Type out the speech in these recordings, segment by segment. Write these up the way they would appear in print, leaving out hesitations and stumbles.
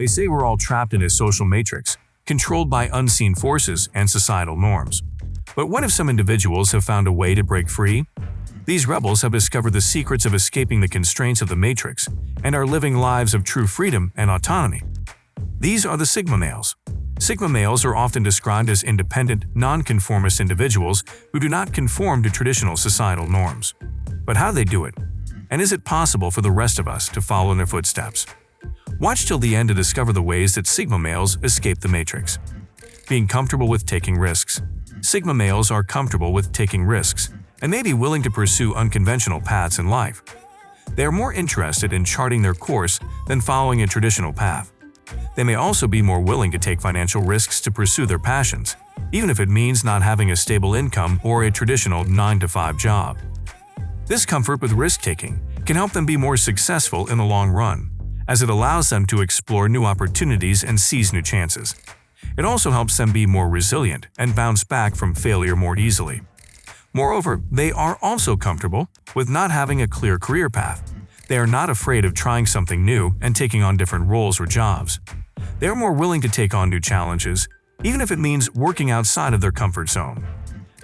They say we're all trapped in a social matrix, controlled by unseen forces and societal norms. But what if some individuals have found a way to break free? These rebels have discovered the secrets of escaping the constraints of the matrix and are living lives of true freedom and autonomy. These are the Sigma males. Sigma males are often described as independent, non-conformist individuals who do not conform to traditional societal norms. But how do they do it? And is it possible for the rest of us to follow in their footsteps? Watch till the end to discover the ways that Sigma males escape the matrix. Being comfortable with taking risks. Sigma males are comfortable with taking risks and may be willing to pursue unconventional paths in life. They are more interested in charting their course than following a traditional path. They may also be more willing to take financial risks to pursue their passions, even if it means not having a stable income or a traditional 9-to-5 job. This comfort with risk-taking can help them be more successful in the long run, as it allows them to explore new opportunities and seize new chances. It also helps them be more resilient and bounce back from failure more easily. Moreover, they are also comfortable with not having a clear career path. They are not afraid of trying something new and taking on different roles or jobs. They are more willing to take on new challenges, even if it means working outside of their comfort zone.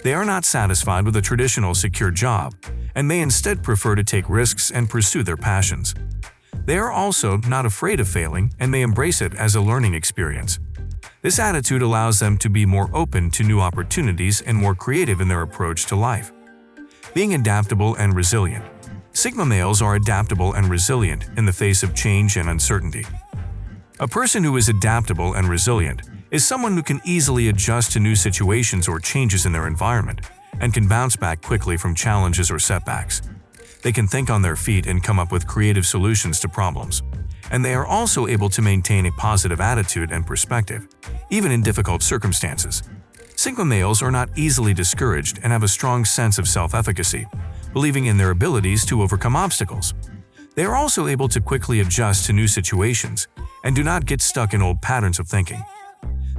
They are not satisfied with a traditional secure job and may instead prefer to take risks and pursue their passions. They are also not afraid of failing and may embrace it as a learning experience. This attitude allows them to be more open to new opportunities and more creative in their approach to life. Being adaptable and resilient. Sigma males are adaptable and resilient in the face of change and uncertainty. A person who is adaptable and resilient is someone who can easily adjust to new situations or changes in their environment and can bounce back quickly from challenges or setbacks. They can think on their feet and come up with creative solutions to problems. And they are also able to maintain a positive attitude and perspective, even in difficult circumstances. Sigma males are not easily discouraged and have a strong sense of self-efficacy, believing in their abilities to overcome obstacles. They are also able to quickly adjust to new situations and do not get stuck in old patterns of thinking.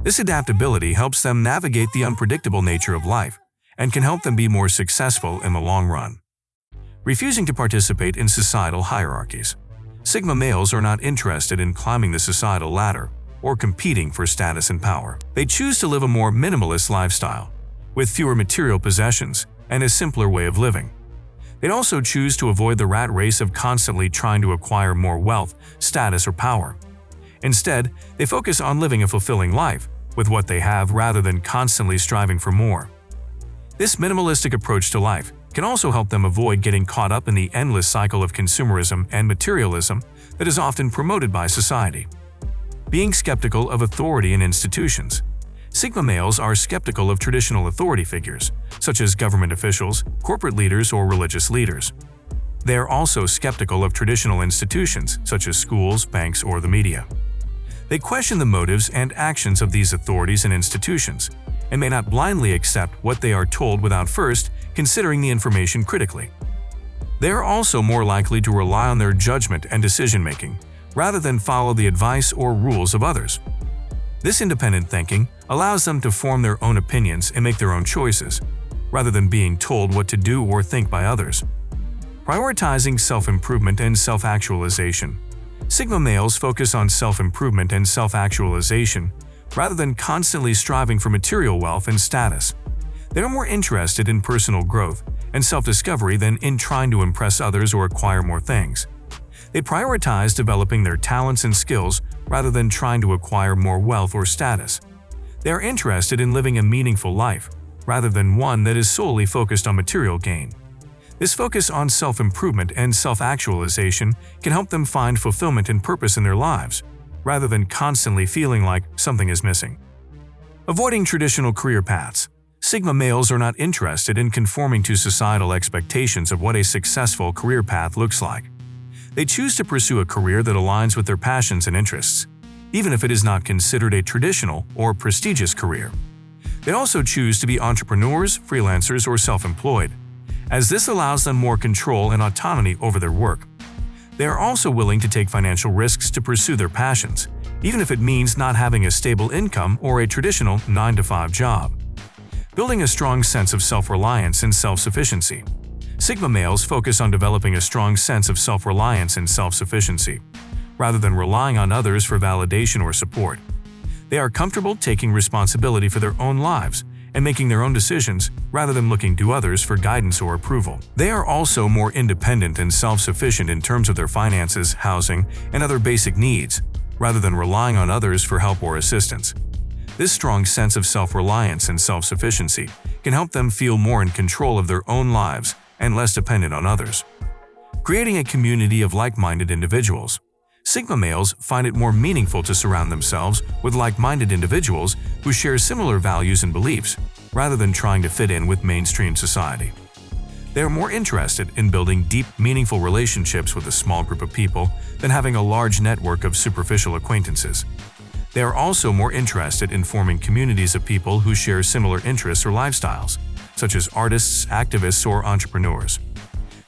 This adaptability helps them navigate the unpredictable nature of life and can help them be more successful in the long run. Refusing to participate in societal hierarchies. Sigma males are not interested in climbing the societal ladder or competing for status and power. They choose to live a more minimalist lifestyle, with fewer material possessions and a simpler way of living. They also choose to avoid the rat race of constantly trying to acquire more wealth, status, or power. Instead, they focus on living a fulfilling life with what they have rather than constantly striving for more. This minimalistic approach to life can also help them avoid getting caught up in the endless cycle of consumerism and materialism that is often promoted by society. Being skeptical of authority and institutions. Sigma males are skeptical of traditional authority figures, such as government officials, corporate leaders, or religious leaders. They are also skeptical of traditional institutions, such as schools, banks, or the media. They question the motives and actions of these authorities and institutions, and may not blindly accept what they are told without first considering the information critically. They are also more likely to rely on their judgment and decision-making, rather than follow the advice or rules of others. This independent thinking allows them to form their own opinions and make their own choices, rather than being told what to do or think by others. Prioritizing self-improvement and self-actualization. Sigma males focus on self-improvement and self-actualization rather than constantly striving for material wealth and status. They are more interested in personal growth and self-discovery than in trying to impress others or acquire more things. They prioritize developing their talents and skills rather than trying to acquire more wealth or status. They are interested in living a meaningful life, rather than one that is solely focused on material gain. This focus on self-improvement and self-actualization can help them find fulfillment and purpose in their lives, rather than constantly feeling like something is missing. Avoiding traditional career paths. Sigma males are not interested in conforming to societal expectations of what a successful career path looks like. They choose to pursue a career that aligns with their passions and interests, even if it is not considered a traditional or prestigious career. They also choose to be entrepreneurs, freelancers, or self-employed, as this allows them more control and autonomy over their work. They are also willing to take financial risks to pursue their passions, even if it means not having a stable income or a traditional 9-to-5 job. Building a strong sense of self-reliance and self-sufficiency. Sigma males focus on developing a strong sense of self-reliance and self-sufficiency. rather than relying on others for validation or support. They are comfortable taking responsibility for their own lives and making their own decisions rather than looking to others for guidance or approval. They are also more independent and self-sufficient in terms of their finances, housing, and other basic needs, rather than relying on others for help or assistance. This strong sense of self-reliance and self-sufficiency can help them feel more in control of their own lives and less dependent on others. Creating a community of like-minded individuals. Sigma males find it more meaningful to surround themselves with like-minded individuals who share similar values and beliefs, rather than trying to fit in with mainstream society. They are more interested in building deep, meaningful relationships with a small group of people than having a large network of superficial acquaintances. They are also more interested in forming communities of people who share similar interests or lifestyles, such as artists, activists, or entrepreneurs.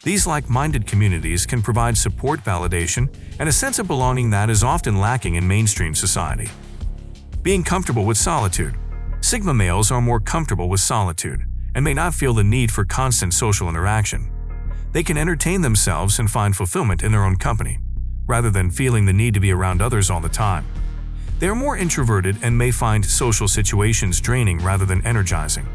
These like-minded communities can provide support, validation, and a sense of belonging that is often lacking in mainstream society. Being comfortable with solitude. Sigma males are more comfortable with solitude and may not feel the need for constant social interaction. They can entertain themselves and find fulfillment in their own company, rather than feeling the need to be around others all the time. They are more introverted and may find social situations draining rather than energizing.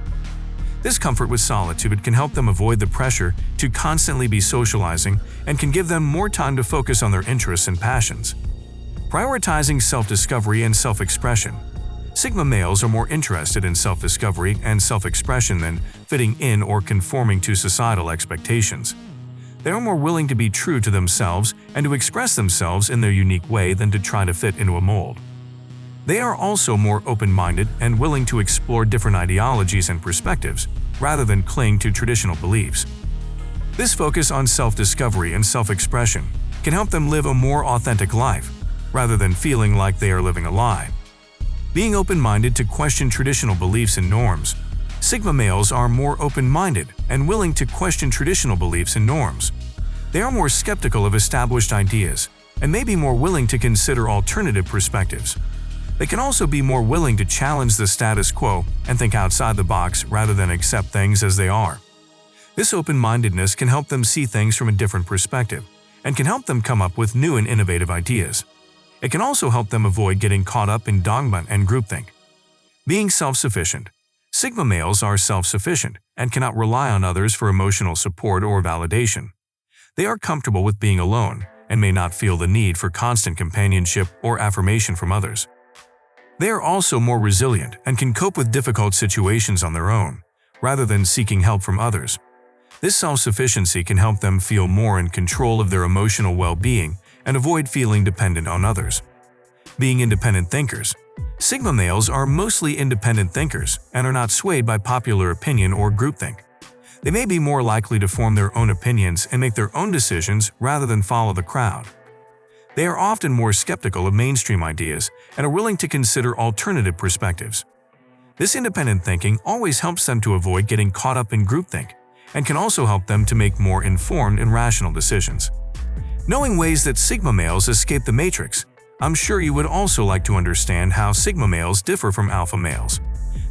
This comfort with solitude can help them avoid the pressure to constantly be socializing and can give them more time to focus on their interests and passions. Prioritizing self-discovery and self-expression. Sigma males are more interested in self-discovery and self-expression than fitting in or conforming to societal expectations. They are more willing to be true to themselves and to express themselves in their unique way than to try to fit into a mold. They are also more open-minded and willing to explore different ideologies and perspectives, rather than cling to traditional beliefs. This focus on self-discovery and self-expression can help them live a more authentic life, rather than feeling like they are living a lie. Being open-minded to question traditional beliefs and norms. Sigma males are more open-minded and willing to question traditional beliefs and norms. They are more skeptical of established ideas and may be more willing to consider alternative perspectives. They can also be more willing to challenge the status quo and think outside the box rather than accept things as they are. This open-mindedness can help them see things from a different perspective and can help them come up with new and innovative ideas. It can also help them avoid getting caught up in dogma and groupthink. Being self-sufficient. Sigma males are self-sufficient and cannot rely on others for emotional support or validation. They are comfortable with being alone and may not feel the need for constant companionship or affirmation from others. They are also more resilient and can cope with difficult situations on their own, rather than seeking help from others. This self-sufficiency can help them feel more in control of their emotional well-being and avoid feeling dependent on others. Being independent thinkers. Sigma males are mostly independent thinkers and are not swayed by popular opinion or groupthink. They may be more likely to form their own opinions and make their own decisions rather than follow the crowd. They are often more skeptical of mainstream ideas and are willing to consider alternative perspectives. This independent thinking always helps them to avoid getting caught up in groupthink and can also help them to make more informed and rational decisions. Knowing ways that Sigma males escape the matrix, I'm sure you would also like to understand how Sigma males differ from alpha males.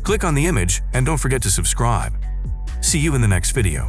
Click on the image and don't forget to subscribe. See you in the next video.